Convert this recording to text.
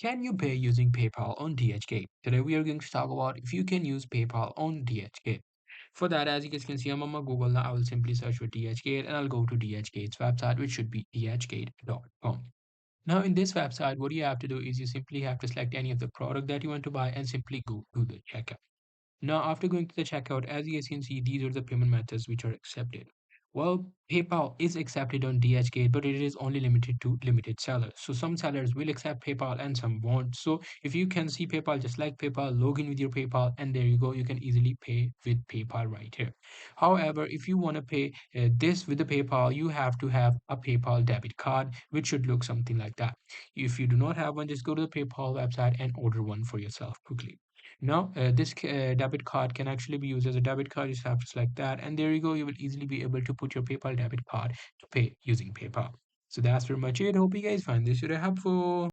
Can you pay using PayPal on DHgate? Today we are going to talk about if you can use PayPal on DHgate. For that, as you guys can see, I'm on my Google now. I will simply search for DHgate and I'll go to DHgate's website, which should be dhgate.com. Now, in this website, what you have to do is you simply have to select any of the product that you want to buy and simply go to the checkout. Now, after going to the checkout, as you guys can see, these are the payment methods which are accepted. Well, PayPal is accepted on DHgate, but it is only limited to limited sellers. So some sellers will accept PayPal and some won't. So if you can see PayPal just like PayPal, log in with your PayPal, and there you go. You can easily pay with PayPal right here. However, if you want to pay this with the PayPal, you have to have a PayPal debit card, which should look something like that. If you do not have one, just go to the PayPal website and order one for yourself quickly. Now, this debit card can actually be used as a debit card. You just have to select that, and there you go. You will easily be able to put your PayPal debit card to pay using PayPal. So that's pretty much it. Hope you guys find this video helpful.